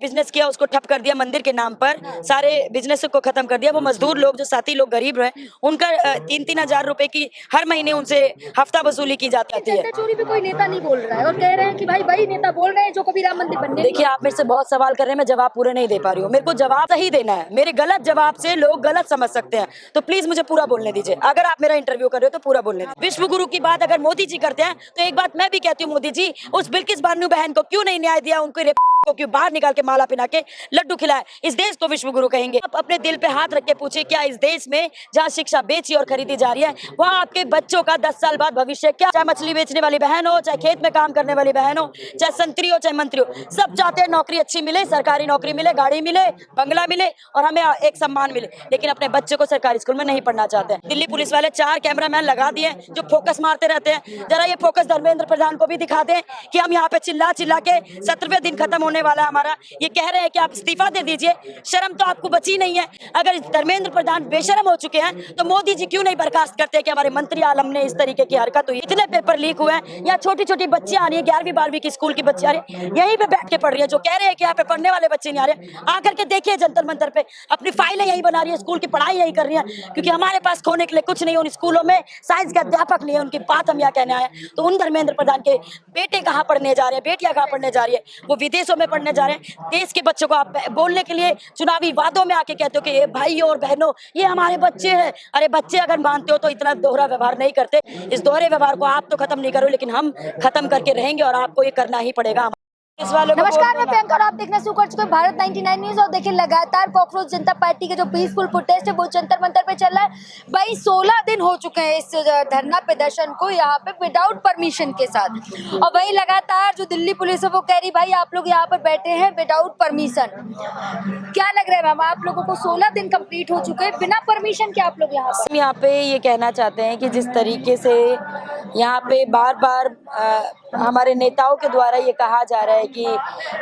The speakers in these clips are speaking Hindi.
बिजनेस किया उसको ठप कर दिया मंदिर के नाम पर, सारे बिजनेस को खत्म कर दिया। वो मजदूर लोग जो साथी लोग गरीब हैं उनका 3-3 हजार रुपए की हर महीने उनसे हफ्ता वसूली की जाती है। चंदा चोरी पे कोई नेता नहीं बोल रहा है और कह रहे हैं कि भाई वही नेता बोल रहे हैं जो कभी राम मंदिर बनने। देखिए आप मेरे से बहुत सवाल कर रहे हैं, मैं जवाब पूरे नहीं दे पा रही हूँ। मेरे को जवाब सही देना है, मेरे गलत जवाब से लोग गलत समझ सकते हैं, तो प्लीज मुझे पूरा बोलने दीजिए। अगर आप मेरा इंटरव्यू कर रहे हो तो पूरा बोलने दीजिए। विश्व गुरु की बात अगर मोदी जी करते हैं तो एक बात मैं भी कहती हूँ, मोदी जी उस बिल्किस बानो बहन को क्यों नहीं न्याय दिया, उनको को क्यों बाहर निकाल के माला पहना के लड्डू खिलाए। इस देश को विश्व गुरु कहेंगे। आप अपने दिल पे हाथ रख के पूछिए, क्या इस देश में जहाँ शिक्षा बेची और खरीदी जा रही है वहाँ आपके बच्चों का 10 साल बाद भविष्य क्या? चाहे मछली बेचने वाली बहन हो, चाहे खेत में काम करने वाली बहन हो, चाहे संतरी हो, चाहे मंत्री हो, सब चाहते हैं नौकरी अच्छी मिले, सरकारी नौकरी मिले, गाड़ी मिले, बंगला मिले और हमें एक सम्मान मिले, लेकिन अपने बच्चे को सरकारी स्कूल में नहीं पढ़ना चाहते हैं। दिल्ली पुलिस वाले 4 कैमरामैन लगा दिए जो फोकस मारते रहते हैं। जरा ये फोकस धर्मेंद्र प्रधान को भी दिखा दें कि हम यहाँ पे चिल्ला चिल्ला के 17वें दिन खत्म होने वाला है हमारा, ये कह रहे हैं कि आप इस्तीफा दे दीजिए। शर्म तो आपको बची नहीं है। अगर धर्मेंद्र प्रधान बेशर्म हो चुके हैं तो मोदी जी क्यों नहीं बर्खास्त करते कि हमारे मंत्री आलम ने इस तरीके की हरकत हुई। इतने पेपर लीक हुए हैं, यहाँ छोटी छोटी बच्चियां आ रही है, 11वीं 12वीं की स्कूल की बच्चियां आ रही है, यहीं पे बैठ के पढ़ रही है, जो कह रहे हैं कि यहाँ पे पढ़ने वाले बच्चे नहीं आ रहे। आकर के देखिए जंतर मंतर पे अपनी फाइलें यही बना रही है, स्कूल की पढ़ाई यही कर रही है, क्योंकि हमारे पास खोने के लिए कुछ नहीं है। उन स्कूलों में साइंस के अध्यापक नहीं है, उनकी बात हम यहाँ कहने आए। तो उन धर्मेंद्र प्रधान के बेटे कहाँ पढ़ने जा रहे हैं, बेटियां कहाँ पढ़ने जा रही है, वो विदेशों में पढ़ने जा रहे हैं। देश के बच्चों को आप बोलने के लिए चुनावी वादों में आके कहते हो कि ये भाइयों और बहनों ये हमारे बच्चे हैं। अरे बच्चे अगर मानते हो तो इतना दोहरा व्यवहार नहीं करते। इस दोहरे व्यवहार को आप तो खत्म नहीं करो, लेकिन हम खत्म करके रहेंगे और आपको ये करना ही पड़ेगा। नमस्कार, मैं प्रियंका और आप देखना शुरू कर चुके हैं भारत 99 न्यूज। और देखिए लगातार कॉकरोच जनता पार्टी के जो पीसफुल प्रोटेस्ट है वो जंतर मंतर पे चल रहा है। भाई 16 दिन हो चुके हैं इस धरना प्रदर्शन को यहाँ पे विदाउट परमिशन के साथ, और वही लगातार जो दिल्ली पुलिस है वो कह रही भाई आप लोग यहाँ पर बैठे हैं विदाउट परमिशन। क्या लग रहा है मैम, आप लोगों को 16 दिन कंप्लीट हो चुके हैं बिना परमिशन के आप लोग यहाँ पे ये कहना चाहते हैं कि जिस तरीके से यहाँ पे बार बार हमारे नेताओं के द्वारा ये कहा जा रहा है कि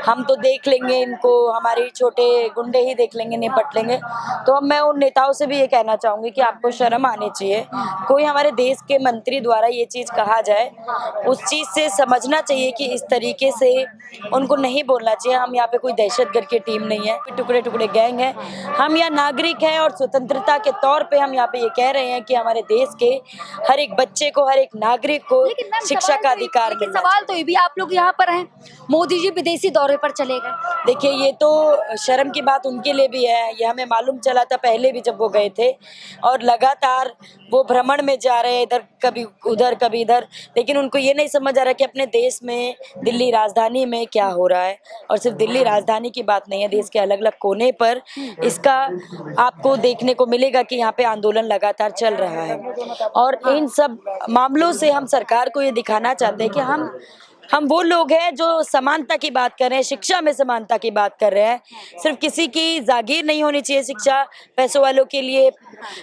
हम तो देख लेंगे इनको, हमारे छोटे गुंडे ही देख लेंगे, निपट लेंगे, तो अब मैं उन नेताओं से भी ये कहना चाहूँगी कि आपको शर्म आनी चाहिए। कोई हमारे देश के मंत्री द्वारा ये चीज़ कहा जाए, उस चीज़ से समझना चाहिए कि इस तरीके से उनको नहीं बोलना चाहिए। हम यहाँ पे कोई दहशतगर्द की टीम नहीं है, टुकड़े टुकड़े गैंग है। हम यहाँ नागरिक हैं और स्वतंत्रता के तौर पे हम यहाँ पे ये कह रहे हैं कि हमारे देश के हर एक बच्चे को, हर एक नागरिक को शिक्षा का अधिकार मिलना। सवाल तो ये भी आप लोग यहाँ पर हैं, मोदी जी विदेशी दौरे पर चले गए। देखिए ये तो शर्म की बात उनके लिए भी है, ये हमें मालूम चला था पहले भी जब वो गए थे, और लगातार वो भ्रमण में जा रहे हैं, इधर कभी उधर कभी इधर, लेकिन उनको ये नहीं समझ आ रहा कि अपने देश में दिल्ली राजधानी में क्या हो रहा है। और सिर्फ दिल्ली राजधानी की बात नहीं है, देश के अलग अलग कोने पर इसका आपको देखने को मिलेगा कि यहाँ पे आंदोलन लगातार चल रहा है। और इन सब मामलों से हम सरकार को ये दिखाना चाहते हैं कि हम वो लोग हैं जो समानता की बात कर रहे हैं, शिक्षा में समानता की बात कर रहे हैं। सिर्फ किसी की जागीर नहीं होनी चाहिए शिक्षा, पैसों वालों के लिए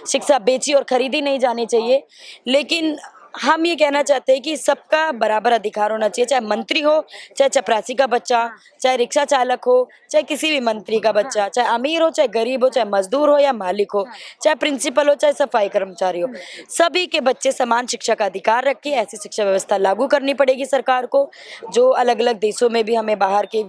शिक्षा बेची और खरीदी नहीं जानी चाहिए, लेकिन हम ये कहना चाहते हैं कि सबका बराबर अधिकार होना चाहिए, चाहे मंत्री हो, चाहे चपरासी का बच्चा, चाहे रिक्शा चालक हो, चाहे किसी भी मंत्री का बच्चा, चाहे अमीर हो, चाहे गरीब हो, चाहे मजदूर हो या मालिक हो, चाहे प्रिंसिपल हो, चाहे सफाई कर्मचारी हो, सभी के बच्चे समान शिक्षा का अधिकार रखें। ऐसी शिक्षा व्यवस्था लागू करनी पड़ेगी सरकार को, जो अलग अलग देशों में भी, हमें बाहर के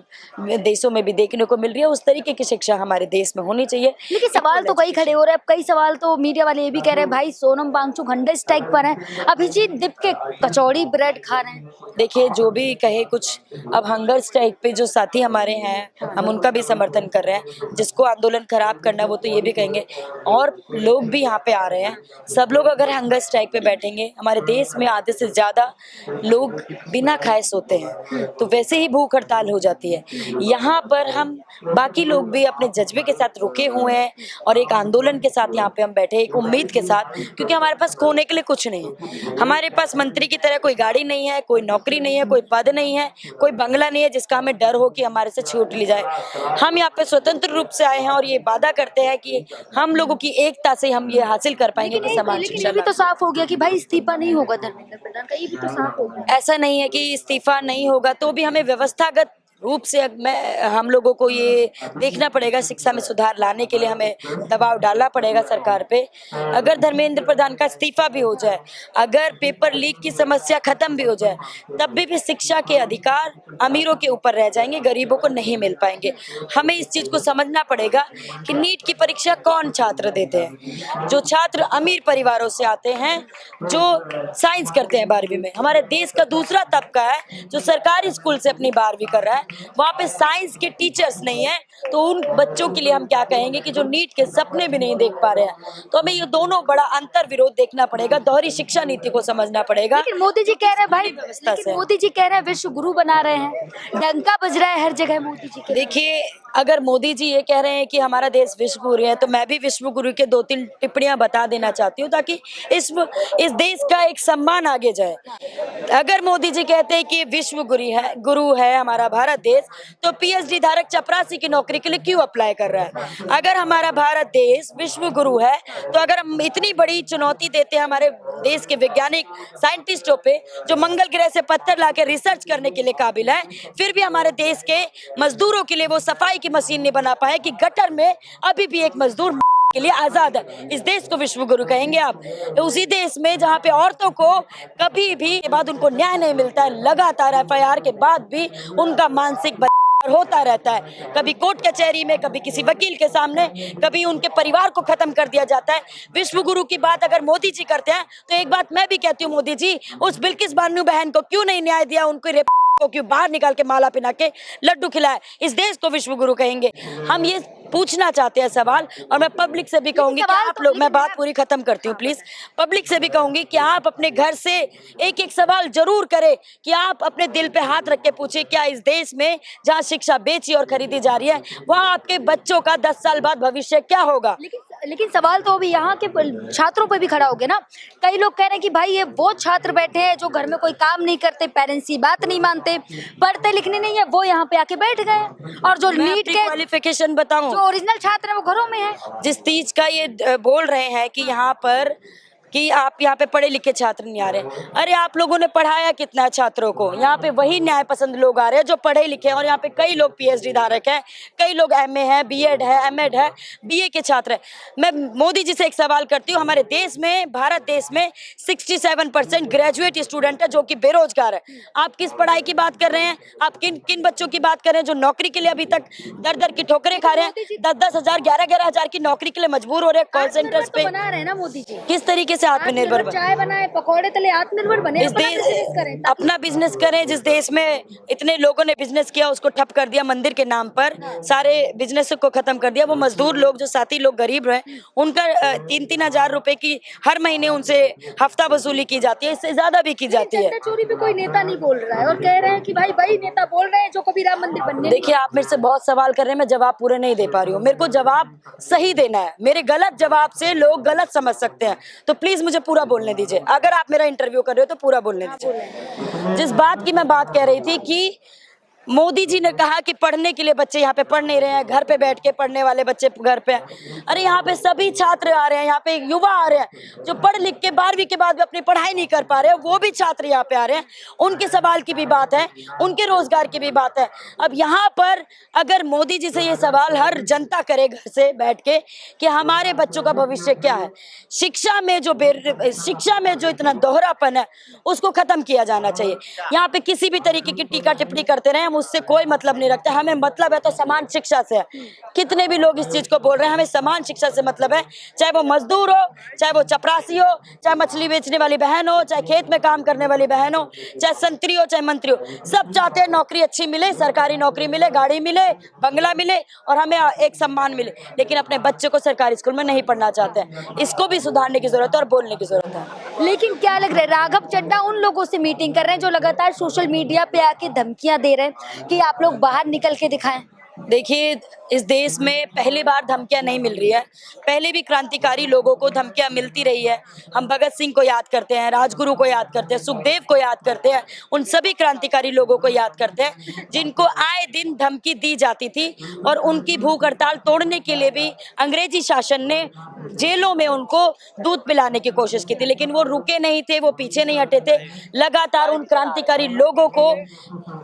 देशों में भी देखने को मिल रही है। उस तरीके की शिक्षा हमारे देश में होनी चाहिए। लेकिन सवाल तो कई खड़े हो रहे हैं, अब कई सवाल तो मीडिया वाले ये भी कह रहे हैं भाई सोनम वांगचुक हंगर स्ट्राइक पर है, अभिजीत दीप के कचौड़ी ब्रेड खा रहे हैं। देखिए जो भी कहे कुछ, अब हंगर स्ट्राइक पे जो साथी हमारे हैं हम उनका भी समर्थन कर रहे हैं। जिसको आंदोलन खराब करना वो तो ये भी कहेंगे, और लोग भी यहाँ पे आ रहे हैं। सब लोग अगर हंगर स्ट्राइक पे बैठेंगे, हमारे देश में आधे से ज्यादा लोग बिना खाए सोते हैं, तो वैसे ही भूख हड़ताल हो जाती है। यहाँ पर हम बाकी लोग भी अपने जज्बे के साथ रुके हुए हैं और एक आंदोलन के साथ यहाँ पे हम बैठे, एक उम्मीद के साथ, क्योंकि हमारे पास खोने के लिए कुछ नहीं है। हमारे पास मंत्री की तरह कोई गाड़ी नहीं है, कोई नौकरी नहीं है, कोई पद नहीं है, कोई बंगला नहीं है जिसका हमें डर हो कि हमारे से छूट ली जाए। हम यहाँ पे स्वतंत्र रूप से आए हैं और ये वादा करते हैं कि हम लोगों की एकता से हम ये हासिल कर पाएंगे कि समान शिक्षा। ये भी तो साफ हो गया कि भाई इस्तीफा नहीं होगा धर्मेंद्र प्रधान का, ये भी तो साफ हो गया। ऐसा नहीं है कि इस्तीफा नहीं होगा, तो भी हमें व्यवस्थागत रूप से हम लोगों को ये देखना पड़ेगा, शिक्षा में सुधार लाने के लिए हमें दबाव डालना पड़ेगा सरकार पे। अगर धर्मेंद्र प्रधान का इस्तीफा भी हो जाए, अगर पेपर लीक की समस्या खत्म भी हो जाए, तब भी शिक्षा के अधिकार अमीरों के ऊपर रह जाएंगे, गरीबों को नहीं मिल पाएंगे। हमें इस चीज को समझना पड़ेगा कि नीट की परीक्षा कौन छात्र देते हैं? जो छात्र अमीर परिवारों से आते हैं, जो साइंस करते हैं 12वीं में। हमारे देश का दूसरा तबका है जो सरकारी स्कूल से अपनी 12वीं कर रहा है, वहाँ पे साइंस के टीचर्स नहीं है, तो उन बच्चों के लिए हम क्या कहेंगे कि जो नीट के सपने भी नहीं देख पा रहे हैं। तो हमें ये दोनों बड़ा अंतर विरोध देखना पड़ेगा, दोहरी शिक्षा नीति को समझना पड़ेगा। लेकिन मोदी जी कह रहे हैं भाई, व्यवस्था से मोदी जी कह रहे हैं विश्व गुरु बना रहे हैं, डंका बज रहा है हर जगह मोदी जी के। देखिए, अगर मोदी जी ये कह रहे हैं कि हमारा देश विश्व गुरु है, तो मैं भी विश्व गुरु के 2-3 टिप्पणियां बता देना चाहती हूँ, ताकि इस देश का एक सम्मान आगे जाए। अगर मोदी जी कहते हैं कि विश्व गुरु है हमारा भारत देश, तो पीएचडी धारक चपरासी की नौकरी के लिए क्यों अप्लाई कर रहा है? अगर हमारा भारत देश विश्व गुरु है, तो अगर हम इतनी बड़ी चुनौती देते हैं हमारे देश के वैज्ञानिक साइंटिस्टों पे, जो मंगल ग्रह से पत्थर लाके रिसर्च करने के लिए काबिल है, फिर भी हमारे देश के मजदूरों के लिए वो सफाई की मशीन नहीं बना पाए कि गटर में अभी भी एक मजदूर के लिए आजाद है। इस देश को विश्व गुरु कहेंगे आप? उसी देश में जहाँ पे औरतों को कभी भी के बाद उनको न्याय नहीं मिलता है, लगातार एफआईआर के बाद भी उनका मानसिक होता रहता है, कभी कोर्ट कचहरी में, कभी किसी वकील के सामने, कभी उनके परिवार को खत्म कर दिया जाता है। विश्व गुरु की बात अगर मोदी जी करते हैं, तो एक बात मैं भी कहती हूँ, मोदी जी उस बिल्किस बानो बहन को क्यों नहीं न्याय दिया? उनको को क्यों बाहर निकाल के माला पहना के लड्डू खिलाए? इस देश को विश्व गुरु कहेंगे? हम ये पूछना चाहते हैं सवाल, और मैं पब्लिक से भी कहूंगी कि आप लोग, मैं बात पूरी खत्म करती हूँ प्लीज, पब्लिक से भी कहूंगी कि आप अपने घर से एक एक सवाल जरूर करें, कि आप अपने दिल पे हाथ रख के पूछे, क्या इस देश में जहाँ शिक्षा बेची और खरीदी जा रही है, वहाँ आपके बच्चों का 10 साल बाद भविष्य क्या होगा? लेकिन सवाल तो अभी यहाँ के छात्रों पे भी खड़ा हो गया ना। कई लोग कह रहे हैं कि भाई ये वो छात्र बैठे हैं जो घर में कोई काम नहीं करते, पेरेंट्स की बात नहीं मानते, पढ़ते लिखने नहीं है, वो यहाँ पे आके बैठ गए। और जो नीट के क्वालिफिकेशन बताऊं, जो ओरिजिनल छात्र है वो घरों में है। जिस चीज का ये बोल रहे हैं कि यहाँ पर कि आप यहाँ पे पढ़े लिखे छात्र नहीं आ रहे, अरे आप लोगों ने पढ़ाया कितना है छात्रों को? यहाँ पे वही न्याय पसंद लोग आ रहे हैं जो पढ़े लिखे हैं, और यहाँ पे कई लोग पीएचडी धारक हैं, कई लोग एमए है, बीएड है, एमएड है, बीए के छात्र हैं। मैं मोदी जी से एक सवाल करती हूँ, हमारे देश में, भारत देश में 67% ग्रेजुएट स्टूडेंट है जो कि बेरोजगार है। आप किस पढ़ाई की बात कर रहे हैं? आप किन किन बच्चों की बात कर रहे हैं जो नौकरी के लिए अभी तक दर दर की ठोकरें खा रहे हैं? 10-10 हजार, 11-11 हजार की नौकरी के लिए मजबूर हो रहे हैं कॉल सेंटर्स पे। बना रहे हैं ना मोदी जी, किस तरीके से आत्मनिर्भर चाय बनाए, पकौड़े तले, आत्मनिर्भर बने, अपना बिजनेस करें। जिस देश में इतने लोगों ने बिजनेस किया उसको ठप कर दिया मंदिर के नाम पर, सारे बिजनेस को खत्म कर दिया। वो मजदूर लोग, जो साथी लोग गरीब रहे, उनका 3-3 हजार रुपए की हर महीने उनसे हफ्ता वसूली की जाती है, इससे ज्यादा भी की जाती है। चोरी पे कोई नेता नहीं बोल रहा है, और कह रहे हैं कि भाई वही नेता बोल रहे हैं जो कभी राम मंदिर बनने। देखिए, आप मेरे से बहुत सवाल कर रहे हैं, मैं जवाब पूरे नहीं दे पा रही हूँ। मेरे को जवाब सही देना है, मेरे गलत जवाब से लोग गलत समझ सकते हैं, तो प्लीज मुझे पूरा बोलने दीजिए। अगर आप मेरा इंटरव्यू कर रहे हो तो पूरा बोलने दीजिए। जिस बात की मैं बात कह रही थी कि मोदी जी ने कहा कि पढ़ने के लिए बच्चे यहाँ पे पढ़ नहीं रहे हैं, घर पे बैठ के पढ़ने वाले बच्चे घर पे। अरे यहाँ पे सभी छात्र आ रहे हैं, यहाँ पे युवा आ रहे हैं जो पढ़ लिख के 12वीं के बाद भी अपनी पढ़ाई नहीं कर पा रहे हैं, वो भी छात्र यहाँ पे आ रहे हैं। उनके सवाल की भी बात है, उनके रोजगार की भी बात है। अब यहाँ पर अगर मोदी जी से ये सवाल हर जनता करे घर से बैठ के कि हमारे बच्चों का भविष्य क्या है, शिक्षा में जो इतना दोहरापन है उसको खत्म किया जाना चाहिए। यहाँ पे किसी भी तरीके की टीका टिप्पणी करते रहे, उससे कोई मतलब नहीं रखता। हमें मतलब है तो समान शिक्षा से है। कितने भी लोग इस चीज को बोल रहे हैं, हमें समान शिक्षा से मतलब है, चाहे वो मजदूर हो, चाहे वो चपरासी हो, चाहे मछली बेचने वाली बहन हो, चाहे खेत में काम करने वाली बहन हो, चाहे संतरी हो, चाहे मंत्री हो। सब चाहते हैं नौकरी अच्छी मिले, सरकारी नौकरी मिले, गाड़ी मिले, बंगला मिले और हमें एक सम्मान मिले, लेकिन अपने बच्चे को सरकारी स्कूल में नहीं पढ़ना चाहते हैं। इसको भी सुधारने की जरूरत है और बोलने की जरूरत है। लेकिन क्या लग रहा है, राघव चड्ढा उन लोगों से मीटिंग कर रहे हैं जो लगातार सोशल मीडिया पे आके धमकियां दे रहे हैं कि आप लोग बाहर निकल के दिखाएं। देखिए, इस देश में पहली बार धमकियां नहीं मिल रही है, पहले भी क्रांतिकारी लोगों को धमकियां मिलती रही है। हम भगत सिंह को याद करते हैं, राजगुरु को याद करते हैं, सुखदेव को याद करते हैं, उन सभी क्रांतिकारी लोगों को याद करते हैं जिनको आए दिन धमकी दी जाती थी, और उनकी भूख हड़ताल तोड़ने के लिए भी अंग्रेजी शासन ने जेलों में उनको दूध पिलाने की कोशिश की थी, लेकिन वो रुके नहीं थे, वो पीछे नहीं हटे थे। लगातार उन क्रांतिकारी लोगों को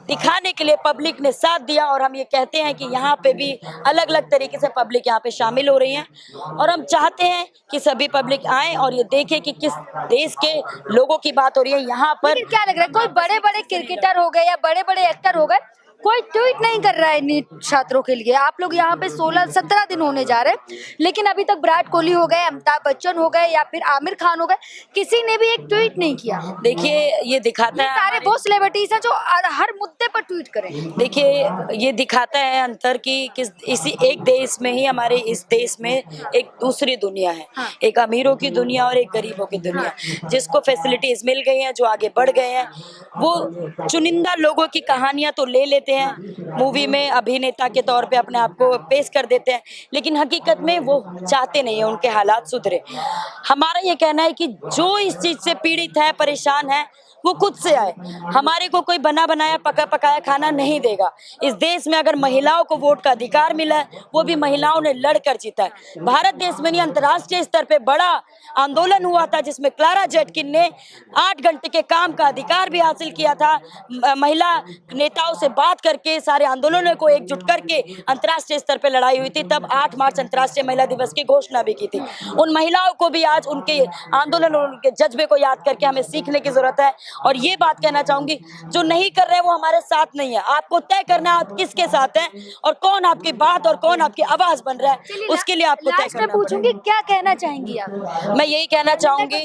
दिखाने के लिए पब्लिक ने साथ दिया, और हम ये कहते हैं कि यहाँ पे भी अलग अलग तरीके से पब्लिक यहाँ पे शामिल हो रही है, और हम चाहते हैं कि सभी पब्लिक आए और ये देखें कि किस देश के लोगों की बात हो रही है यहाँ पर। लेकिन क्या लग रहा है, कोई बड़े बड़े क्रिकेटर हो गए या बड़े बड़े एक्टर हो गए, कोई ट्वीट नहीं कर रहा है नीट छात्रों के लिए? आप लोग यहाँ पे 16-17 दिन होने जा रहे हैं, लेकिन अभी तक विराट कोहली हो गए, अमिताभ बच्चन हो गए या फिर आमिर खान हो गए, किसी ने भी एक ट्वीट नहीं किया। देखिए ये दिखाता ये है सारे वो सेलिब्रिटीज हैं जो हर मुद्दे पर ट्वीट करें। देखिए ये दिखाता है अंतर कि किस इसी एक देश में ही, हमारे इस देश में एक दूसरी दुनिया है। हाँ। एक अमीरों की दुनिया और एक गरीबों की दुनिया। जिसको फैसिलिटीज मिल गई हैं, जो आगे बढ़ गए हैं, वो चुनिंदा लोगों की कहानियां तो ले लेते हैं, मूवी में अभिनेता के तौर पे अपने आप को पेश कर देते हैं, लेकिन हकीकत में वो चाहते नहीं है उनके हालात सुधरे। हमारा ये कहना है कि जो इस चीज से पीड़ित है, परेशान है, वो खुद से आए। हमारे को कोई बना बनाया पका पकाया खाना नहीं देगा। इस देश में अगर महिलाओं को वोट का अधिकार मिला है, वो भी महिलाओं ने लड़कर जीता है। भारत देश में नहीं, अंतर्राष्ट्रीय स्तर पे बड़ा आंदोलन हुआ था जिसमें क्लारा जेटकिन ने 8 घंटे के काम का अधिकार भी हासिल किया था। महिला नेताओं से बात करके, सारे आंदोलनों को एकजुट करके अंतर्राष्ट्रीय स्तर पे लड़ाई हुई थी। तब 8 मार्च अंतर्राष्ट्रीय महिला दिवस की घोषणा भी की थी। उन महिलाओं को भी आज उनके आंदोलन और उनके जज्बे को याद करके हमें सीखने की जरूरत है। और ये बात कहना चाहूंगी, जो नहीं कर रहे वो हमारे साथ नहीं है। आपको तय करना है आप किसके साथ हैं और कौन आपकी बात और कौन आपकी आवाज बन रहा है, उसके लिए आपको तय लास्ट में करना पूछूंगी, क्या कहना चाहेंगी आप? मैं यही कहना चाहूंगी,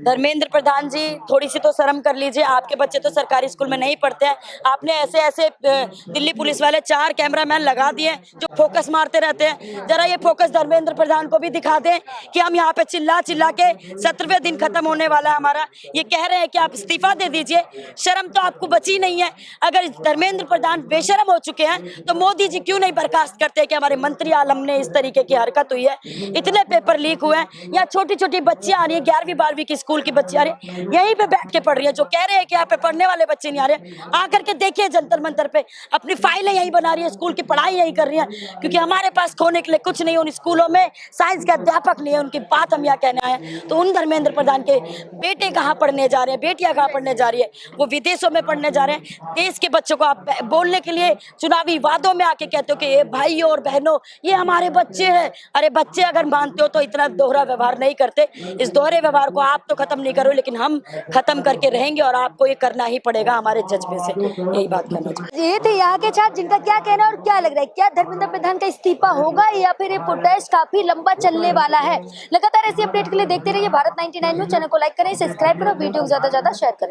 धर्मेंद्र प्रधान जी थोड़ी सी तो शर्म कर लीजिए। आपके बच्चे तो सरकारी स्कूल में नहीं पढ़ते हैं। आपने ऐसे ऐसे दिल्ली पुलिस वाले 4 कैमरामैन लगा दिए जो फोकस मारते रहते हैं। जरा ये फोकस धर्मेंद्र प्रधान को भी दिखा दें कि हम यहाँ पे चिल्ला चिल्ला के 17वें दिन खत्म होने वाला है हमारा, ये कह रहे हैं कि आप इस्तीफा दे दीजिए। शर्म तो आपको बची नहीं है। अगर धर्मेंद्र प्रधान बेशरम हो चुके हैं तो मोदी जी क्यों नहीं बर्खास्त करते कि हमारे मंत्री आलम ने इस तरीके की हरकत हुई है। इतने पेपर लीक हुए हैं, यहाँ छोटी छोटी बच्चियां आ रही है, 11वीं 12वीं की स्कूल की बच्ची आ रही है, यहीं पे बैठ के पढ़ रही है। जो कह रहे हैं कि यहाँ पे पढ़ने वाले बच्चे नहीं आ रहे, आकर के देखिए जंतर मंतर पे, अपनी फाइलें यहीं बना रही है, स्कूल की पढ़ाई यहीं कर रही है, क्योंकि हमारे पास खोने के लिए कुछ नहीं। उन स्कूलों में साइंस के अध्यापक नहीं है, उनकी बात हम यहाँ कहने आए हैं। तो उन धर्मेंद्र प्रधान के बेटे कहाँ पढ़ने जा रहे हैं, बेटियां कहाँ पढ़ने जा रही है, वो विदेशों में पढ़ने जा रहे हैं। देश के बच्चों को आप बोलने के लिए चुनावी वादों में आके कहते हो कि ये भाइयों और बहनों ये हमारे बच्चे हैं। अरे बच्चे अगर मानते हो तो इतना दोहरा व्यवहार नहीं करते। इस दोहरे व्यवहार को आप तो खत्म नहीं करो, लेकिन हम खत्म करके रहेंगे और आपको ये करना ही पड़ेगा हमारे जज्बे से। यही बात करना चाहिए। ये थे यहाँ के छात्र, जिनका क्या कहना है और क्या लग रहा है, क्या धर्मेंद्र प्रधान का इस्तीफा होगा या फिर ये प्रोटेस्ट काफी लंबा चलने वाला है? लगातार ऐसी अपडेट के लिए देखते रहिए भारत 99 न्यूज। चैनल को लाइक करें, सब्सक्राइब करें, वीडियो को ज्यादा से ज्यादा शेयर करें।